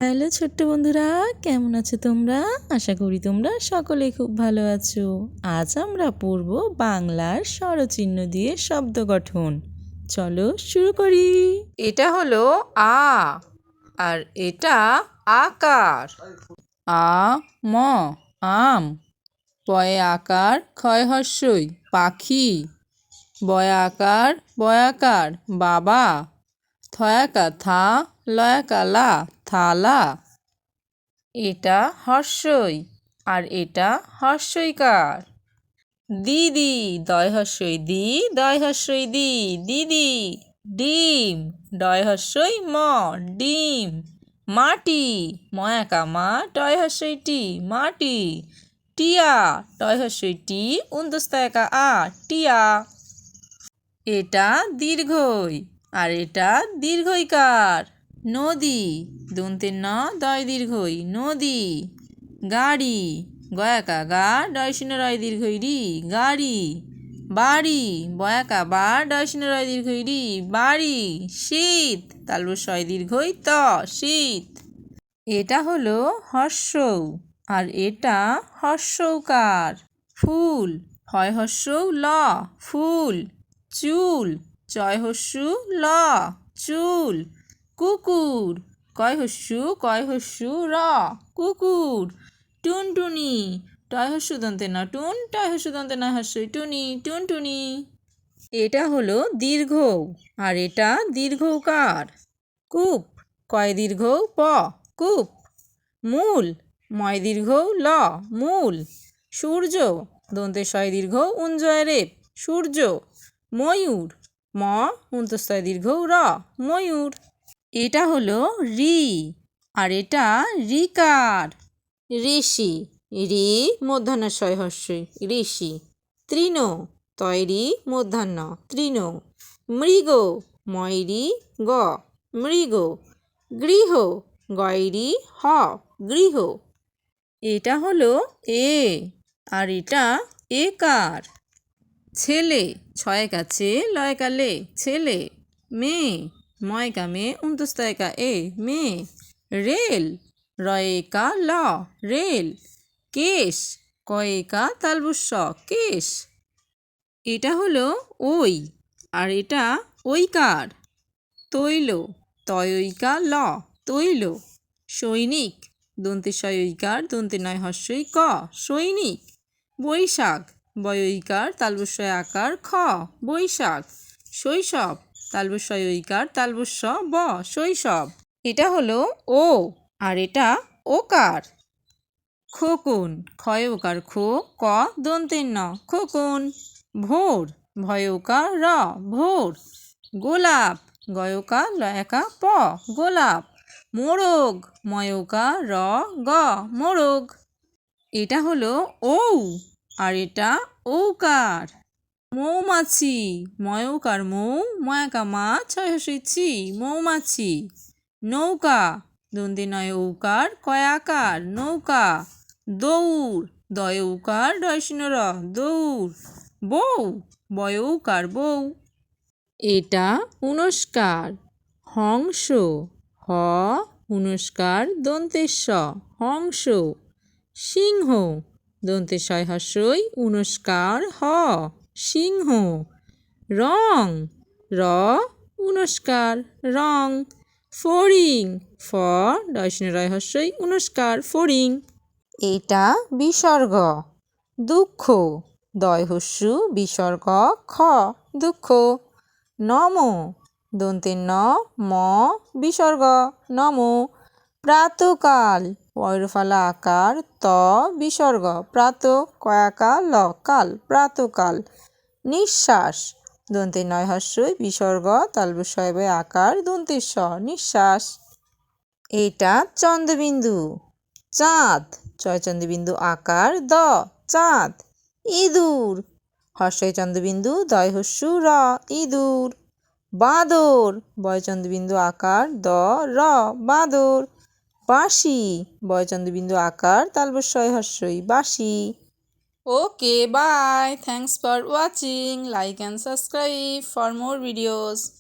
Hello ছোট্ট বন্ধুরা, কেমন আছো তোমরা? আশা করি তোমরা সকলেই খুব ভালো আছো। আজ আমরা পড়ব বাংলার স্বরচিহ্ন দিয়ে শব্দ গঠন। চলো শুরু করি। এটা হলো আ, আর এটা আকার। আ ম আম। পয়ে আকার ক্ষয় হর্ষই পাখি। বয়াকার বয়াকার বাবা। থয়াকা থা লয়াকা লা থালা। এটা হর্ষই আর এটা হর্ষইকার। দিদি দয় হর্ষই দি দয় হর্ষই দি দিদি। ডিম ডয় হর্ষই ম ডিম। মাটি ময়াকা মা টয় হর্ষই টি মাটি। টিয়া টয় হর্ষই টি উন্দস্তায়কা আ টিয়া। এটা দীর্ঘই আর এটা দীর্ঘইকার। নদী দন্তের ন দয় দীর্ঘই নদী। গাড়ি গয়াকা গা ডয় শূন্য রয় দীর্ঘই রি গাড়ি। বাড়ি বয়াকা বা ডয় শূন্য রয় দীর্ঘই রি বাড়ি। শীত তালব শয় দীর্ঘই ত শীত। এটা হলো হর্ষৌ আর এটা হর্ষৌকার। ফুল ফয় হর্ষৌ ল ফুল। চুল চয় হর্ষু ল চুল। কুকুর কয় হর্ষু র কুকুর। টুনটুনি টয় হর্ষু দন্তে ন টুন টয় হর্ষু দন্তে নয় হর্ষই টুনি টুনটুনি। এটা হলো দীর্ঘ আর এটা দীর্ঘকার। কূপ কয় দীর্ঘ প কূপ। মূল ময় দীর্ঘ ল মূল। সূর্য দন্তে শয় দীর্ঘ উঞ্জয় রেপ সূর্য। ময়ূর ম উন্তস্তয় দীর্ঘ র ময়ূর। এটা হলো রি আর এটা রিকার। ঋষি রি মূর্ধন্য শয় হর্ষই ঋষি। তৃণ তয়রি মূর্ধন্য তৃণ। মৃগ ময়রি গ মৃগ। গৃহ গয়রি হ গৃহ। এটা হলো এ আর এটা একার। ছেলে ছয়কা ছে লয়কা লে ছেলে। মেয়ে ময়কা মে উন্তস্তয়কা এ মেয়ে। রেল রয়েকা ল রেল। কেশ কয়েকা তালবস্য কেশ। এটা হলো ওই আর এটা ঐকার। তৈল তয়ৈকা ল তৈল। সৈনিক দন্তে শয়ৈকার দন্তে নয় হর্ষই ক সৈনিক। বৈশাখ বয়ৈকার তালবস্যয় আকার খ বৈশাখ। শৈশব তালবস্যয়ৈকার তালবস্য ব শৈশব। এটা হলো ও আর এটা ওকার। খোকন ক্ষয়কার খো ক দন্তের ন খোকন। ভোর ভয়কার র ভোর। গোলাপ গয়কা লয়কা প গোলাপ। মোরগ ময়কা র গ মোরগ। এটা হলো ঔ আর এটা ঔকার। মৌমাছি ময়ৌকার মৌ ময়াকা মা ছয় হর্ষই ছি মৌমাছি। নৌকা দন্তে নয় ঔকার কয়াকার নৌকা। দৌড় দয়ৌকার ডয় শূন্য র দৌড়। বউ বয়ৌকার বউ। এটা ঊনস্কার। হংস হ ঊনস্কার দন্তেশ্ব হংস। সিংহ দন্তে শয় হর্ষই ঊনস্কার হ সিংহ। রং র ঊনস্কার রং। ফড়িং ফ ডয় শূন্য রয় হর্ষই ঊনস্কার ফড়িং। এটা বিসর্গ। দুঃখ দয় হর্ষু বিসর্গ খ দুঃখ। নম দন্তে ন ম বিসর্গ নম। প্রাতকাল পয়রফালা আকার ত বিসর্গ প্রাত কয়াকা ল কাল প্রাতকাল। নিঃশ্বাস দন্তে নয় হর্ষই বিসর্গ তালবস্যয় বয় আকার দন্তের স নিঃশ্বাস। এটা চন্দ্রবিন্দু। চাঁদ চয় চন্দ্রবিন্দু আকার দ চাঁদ। ইঁদুর হর্ষই চন্দ্রবিন্দু দয় হর্ষু র ইঁদুর। বাঁদর বয় চন্দ্রবিন্দু আকার দ র বাঁদর। বাঁশি বয় চন্দ্রবিন্দু আকার তালবস্যয় হর্ষই বাঁশি। Okay, bye. Thanks for watching. Like and subscribe for more videos.